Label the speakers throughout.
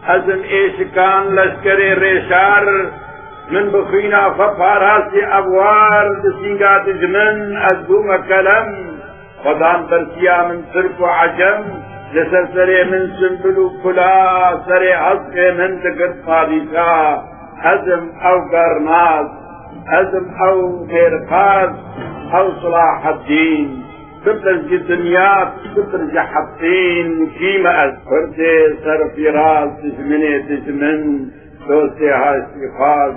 Speaker 1: ازم ایشکان لشکر ریشار من بخوینا فپاراسی ابوار دسینگا دجمن از بوم کلم خدان برسیا من ترک و عجم لسر سر من سنبل و کلا سر حسق من تکت پادشاه ازم او گرناز ازم او غیرقاز او صلاح الدین تبرز دنيا تبرز حطين كيما أذكرت سر في راس تجمني تجمن دوستي هاي استيقاظ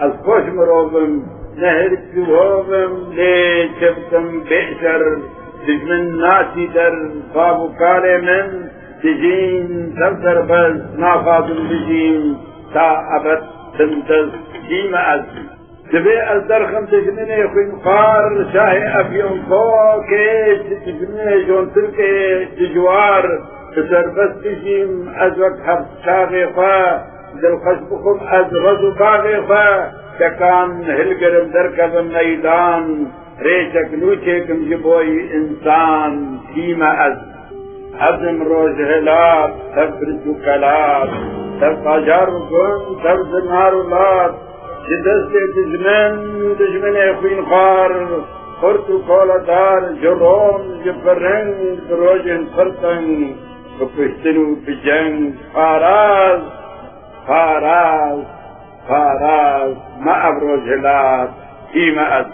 Speaker 1: أذكوش مروبم نهر جوابم لي جبتم بئشر تجمن ناسي در بابو كالي من تجين تبدر بس نافاضم بجين تا أبد تمتز كيما أذكر تبي الدرخم تجمني خوين خار شاهي أبيون كوكي تجمني جون تركي تجوار تسربس تجيم أزوك حب شاغي خوا دل خشبكم أزغزو باغي خوا تكان هلقرم دركب ميدان ريشك نوشكم جبوي إنسان كيما أزم روج هلات تبرجو كلات تبقى جاركم تبز نارولات جدست دجمن اخوين خار خرطو كولدار جروم جبرن بروجن خرطن بكشتنو بجنگ فاراز فاراز فاراز ما ابروجلات كيما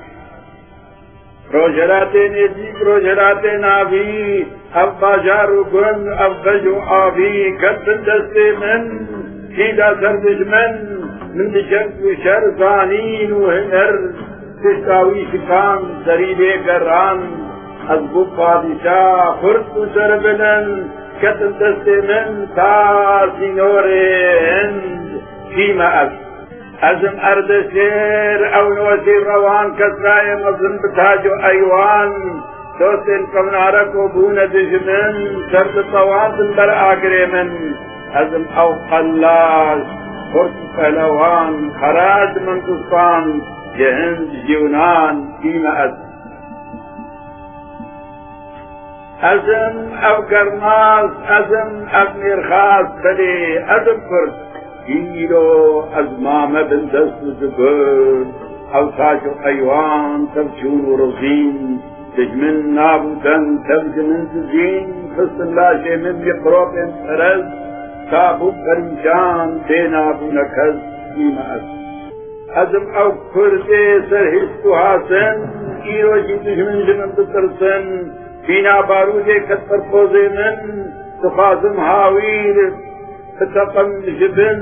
Speaker 1: روجلات نزيك روجلات نابي اب باجارو گن اب بجو آبي كتن دست من كيدا سر دجمن من دجنگ وشر زانين وهنر تشتاوي شكان زريبه قران ازبو پادشاه خرد سربلن كتن دست من تا سينوري هند كيما ازم ارد شير او نوسي روان كسراي مظلم بتاجو ايوان دوستن كمناركو بون دجمن سرد طوان بر آگره من ازم او قلاش خرد پهلوان خراج من دستان جهند جونان كيما ازم او قرناس ازم ابنير خاص بلي ازم فرد كيلو ازمام بن دست زبر او تاجو ايوان تبجون ورزين تجمن نابودن تبج من تزين حسن لا شيء من يقرب انترز تابو پریشان دینا بو نکز كيما ازم او کرده سرهستو حاسن ایرو جی دشمن جمن بترسن بينا باروجه كتر پوزه من تخازم هاوير تتقم جبن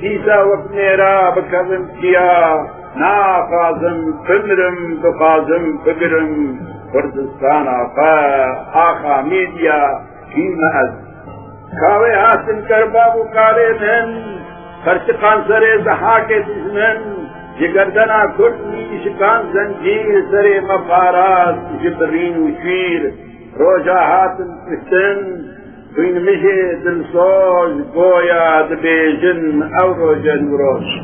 Speaker 1: كيسا وكنيرا بكرم كيا نافازم فمرم بخازم فقرم كردستان آخا ميديا كيما کاوے حاصل کر بابو کالے من فرشقان سرے زحاکے دشمن جگردنا کھٹنی شکان زنجیر سرے مفارات جبرین وشیر روجا حاصل کشتن بین مجھے دلسوز گویا دبیجن او روجن وروش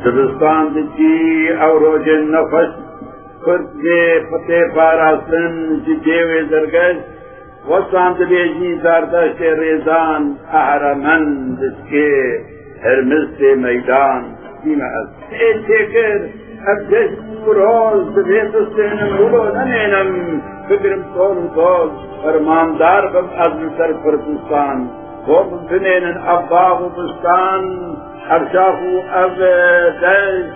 Speaker 1: دبستان دجی او روجن نفس خرد جے پتے پاراسن جیوے درگش وصام دبيجي زاردشت ريزان أهرمن دسكي هرمز ميدان كيما تكر أبجش روز دبيت السين مولو نمينم فكرم طول وطول فرمان دار بم أزل سر كردستان ومن بنين أباغ بستان أبشاخو أبدش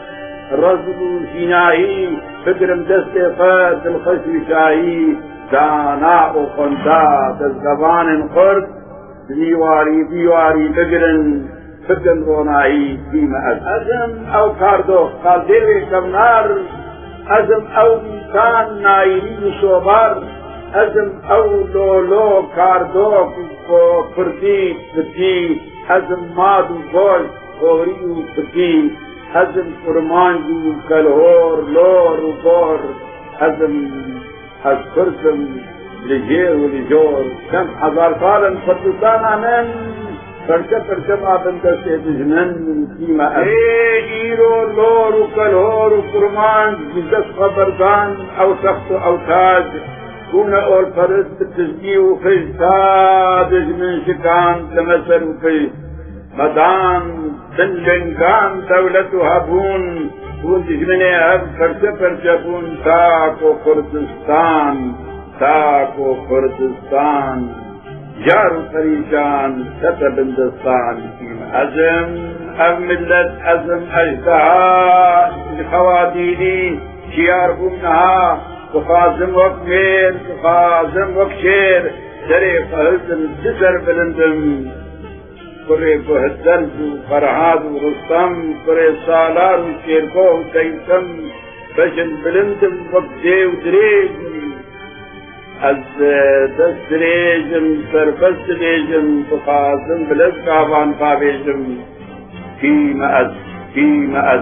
Speaker 1: رزلو سيناهي فكرم دستي فاد الخشو شاهي دانا و خندا دزبان خرد بیواری بگرن فکن رونایی كيما ازم او کاردو قالدوی کمنار ازم او بیتان نایری شوبار ازم او لولو کاردو پردی بتی ازم مادو گوش غوریو بتی ازم فرمانجو کلهور لور و گور ازم أذكركم لجير ولجور كم حزار سالا فردستان من فرشة ما بندسي دجمن كيما إيرو لور وكالهور وكرمان جزت خبردان أو تخت أو تاج كون أول فرد بالتزكي وخيج تا دجمن شكان تمثل وخيج مدان بنلنگان دولت و هبون بون دجمنه هب فرسه فرسه بون تاک و کردستان تاک و کردستان جار و پریشان ست بندستان عزم او ملت عزم اجدها خوادینی شیار بونها بخازم وقت میر بخازم وقت شیر دری قهلتم جسر بلندم کره بهدرز و فرهاد و رستم کره سالار و شیرگو و تیسم بشن بلندم وقت دیو دریجم از دست دریجم سربست دریجم بخازم بلد کابان پابیجم فیم از